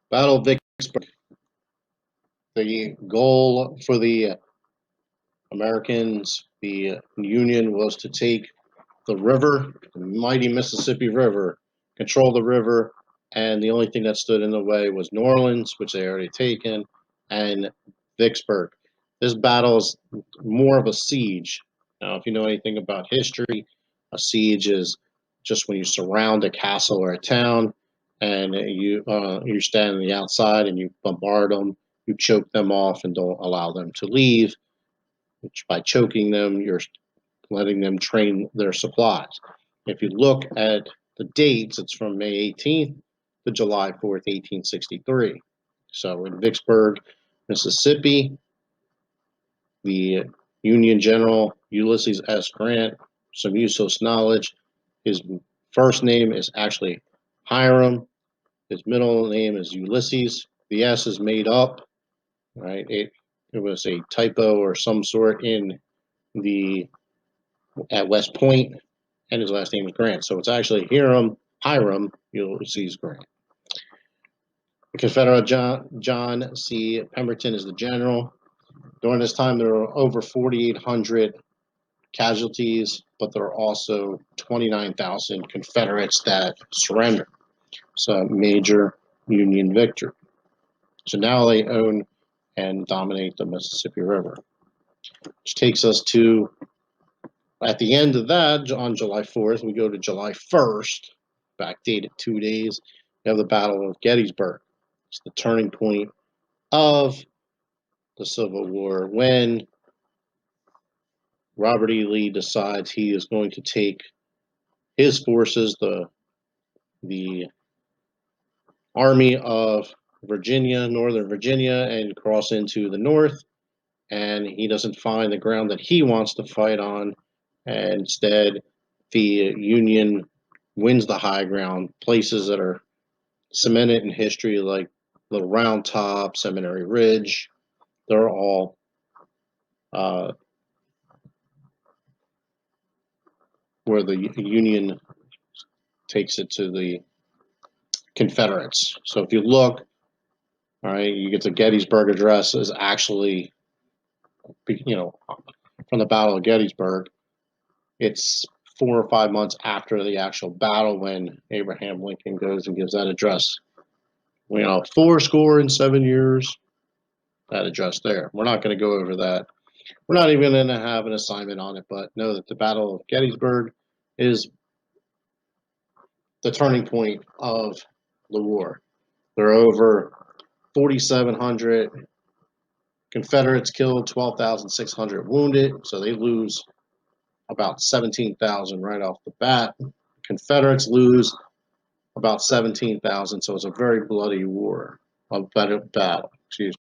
Battle of Vicksburg. The goal for the Americans, the Union, was to take the river, the mighty Mississippi River, control the river, and the only thing that stood in the way was New Orleans, which they already taken, and Vicksburg. This battle is more of a siege. Now, if you know anything about history, a siege is just when you surround a castle or a town, and you stand on the outside and you bombard them, you choke them off, and don't allow them to leave. Which by choking them, you're letting them train their supplies. If you look at the dates, it's from May 18th to July 4th, 1863. So in Vicksburg, Mississippi, the Union General Ulysses S. Grant, some useless knowledge. His first name is actually Hiram. His middle name is Ulysses. The S is made up, right? It was a typo or some sort at West Point, and his last name is Grant. So it's actually Hiram Ulysses Grant. The Confederate John C. Pemberton is the general. During this time, there were over 4,800 casualties, but there are also 29,000 Confederates that surrendered. So major Union victory. So now they own and dominate the Mississippi River. Which takes us to, at the end of that, on July 4th, we go to July 1st, backdated 2 days. We have the Battle of Gettysburg. It's the turning point of the Civil War when Robert E. Lee decides he is going to take his forces, the Army of Virginia, Northern Virginia, and cross into the north. And he doesn't find the ground that he wants to fight on. And instead, the Union wins the high ground, places that are cemented in history like Little Round Top, Seminary Ridge. They're all where the Union takes it to the Confederates. So if you look, all right, you get the Gettysburg Address is actually, from the Battle of Gettysburg. It's 4 or 5 months after the actual battle when Abraham Lincoln goes and gives that address. 407 years, that address there. We're not going to go over that. We're not even going to have an assignment on it, but know that the Battle of Gettysburg is the turning point of the war. There are over 4,700 Confederates killed, 12,600 wounded, so they lose about 17,000 right off the bat. Confederates lose about 17,000, so it's a very bloody war, a battle. Excuse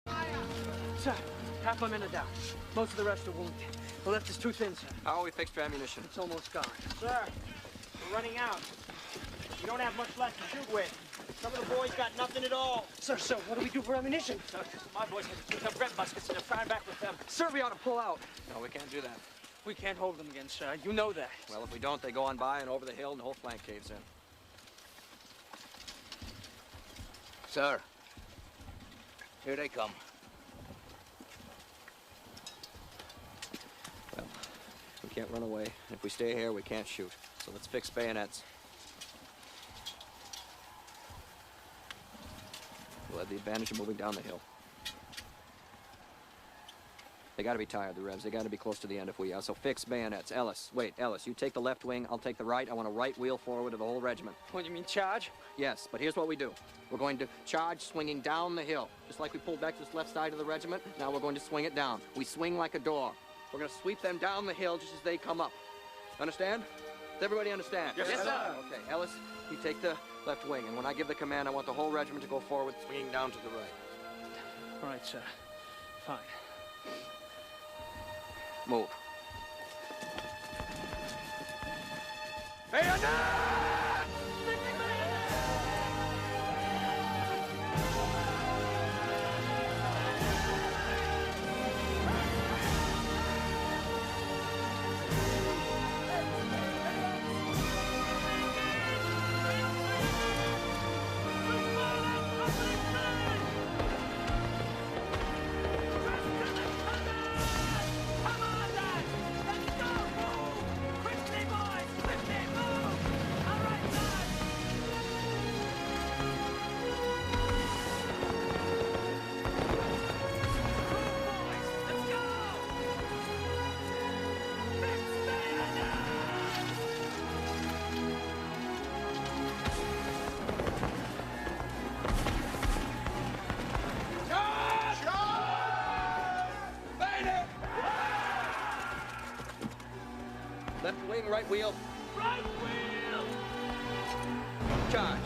me. Sir, half my men are down. Most of the rest are wounded. The left is too thin, sir. How are we fixed for ammunition? It's almost gone. Sir, we're running out. We don't have much left to shoot with. Some of the boys got nothing at all. Sir, what do we do for ammunition? Sir, my boys have picked up Brent muskets and they're firing back with them. Sir, we ought to pull out. No, we can't do that. We can't hold them again, sir. You know that. Well, if we don't, they go on by and over the hill and the whole flank caves in. Sir, here they come. Well, we can't run away. If we stay here, we can't shoot. So let's fix bayonets. We'll have the advantage of moving down the hill. They gotta be tired, the Revs. They gotta be close to the end if we are. So fix bayonets. Ellis, you take the left wing, I'll take the right. I want a right wheel forward of the whole regiment. What, you mean charge? Yes, but here's what we do. We're going to charge swinging down the hill. Just like we pulled back to this left side of the regiment, now we're going to swing it down. We swing like a door. We're going to sweep them down the hill just as they come up. Understand? Does everybody understand? Yes, sir. Okay, Ellis, you take the left wing, and when I give the command, I want the whole regiment to go forward, swinging down to the right. All right, sir. Fine. Move. Right wheel. Right wheel! Charge.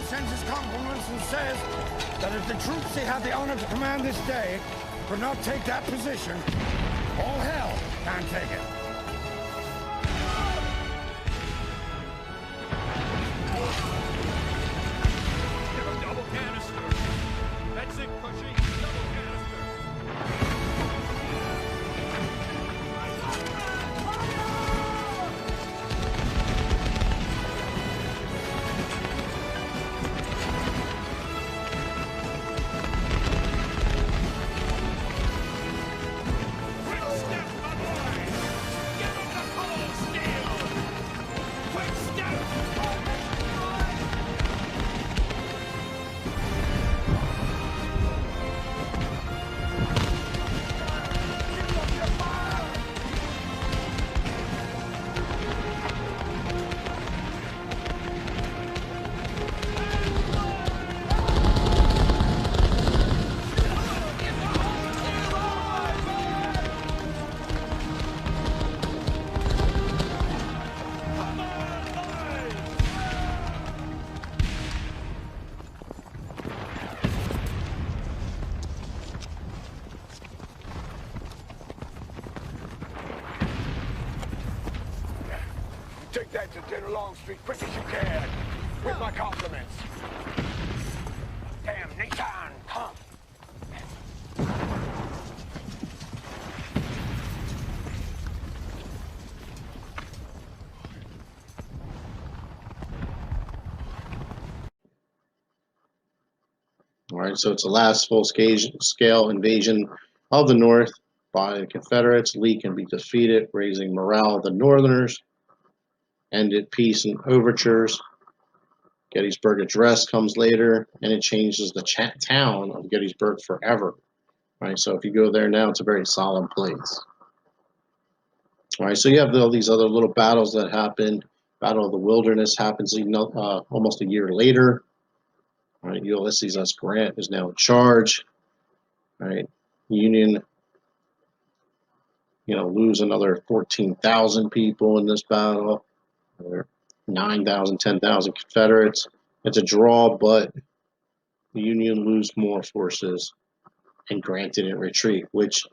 sends his compliments and says that if the troops he had the honor to command this day could not take that position, all hell can Try and take it. Give him double canister. That's it, Cushy. Double canister. Quick step, my boy. Give him the cold steel. Quick step. Take that to General Longstreet quick as you can. With my compliments. Damn, Nathan, come. All right, so it's the last full-scale invasion of the North by the Confederates. Lee can be defeated, raising morale of the Northerners, ended peace and overtures. Gettysburg Address comes later, and it changes the town of Gettysburg forever. All right, so if you go there now, it's a very solemn place. All right, so you have all these other little battles that happen. Battle of the Wilderness happens almost a year later. All right, Ulysses S. Grant is now in charge. All right, Union, lose another 14,000 people in this battle. Another 9,000, 10,000 Confederates. It's a draw, but the Union lose more forces, and Grant didn't retreat, which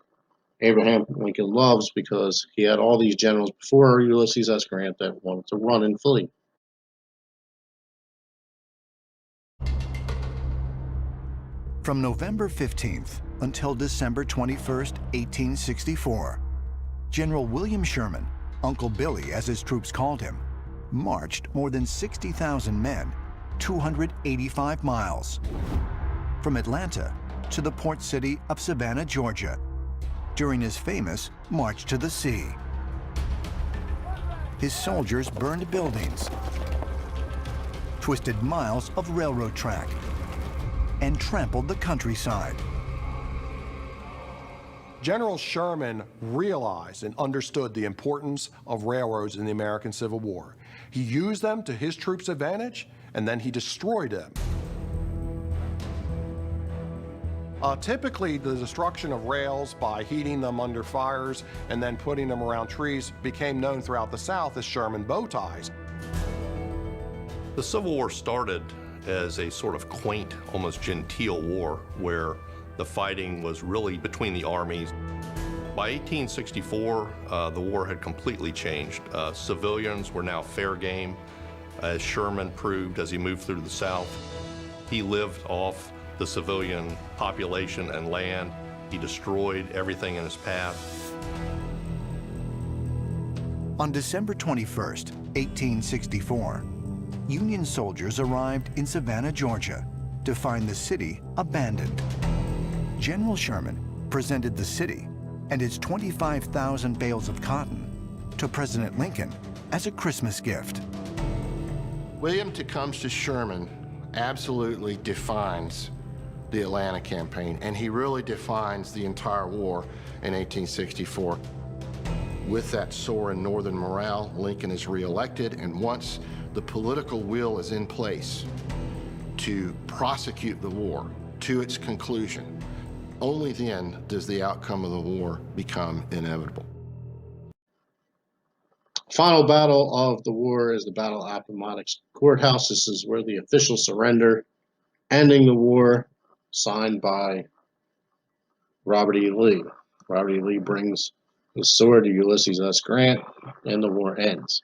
Abraham Lincoln loves because he had all these generals before Ulysses S. Grant that wanted to run and flee. From November 15th until December 21st, 1864, General William Sherman, Uncle Billy as his troops called him, marched more than 60,000 men, 285 miles, from Atlanta to the port city of Savannah, Georgia, during his famous March to the Sea. His soldiers burned buildings, twisted miles of railroad track, and trampled the countryside. General Sherman realized and understood the importance of railroads in the American Civil War. He used them to his troops' advantage, and then he destroyed them. Typically, the destruction of rails by heating them under fires and then putting them around trees became known throughout the South as Sherman bow ties. The Civil War started as a sort of quaint, almost genteel war where the fighting was really between the armies. By 1864, the war had completely changed. Civilians were now fair game, as Sherman proved as he moved through the South. He lived off the civilian population and land. He destroyed everything in his path. On December 21st, 1864, Union soldiers arrived in Savannah, Georgia, to find the city abandoned. General Sherman presented the city and its 25,000 bales of cotton to President Lincoln as a Christmas gift. William Tecumseh Sherman absolutely defines the Atlanta campaign, and he really defines the entire war in 1864. With that soaring northern morale, Lincoln is reelected, and once the political will is in place to prosecute the war to its conclusion, only then does the outcome of the war become inevitable. Final battle of the war is the Battle of Appomattox Courthouse. This is where the official surrender, ending the war, signed by Robert E. Lee. Robert E. Lee brings the sword of Ulysses S. Grant, and the war ends.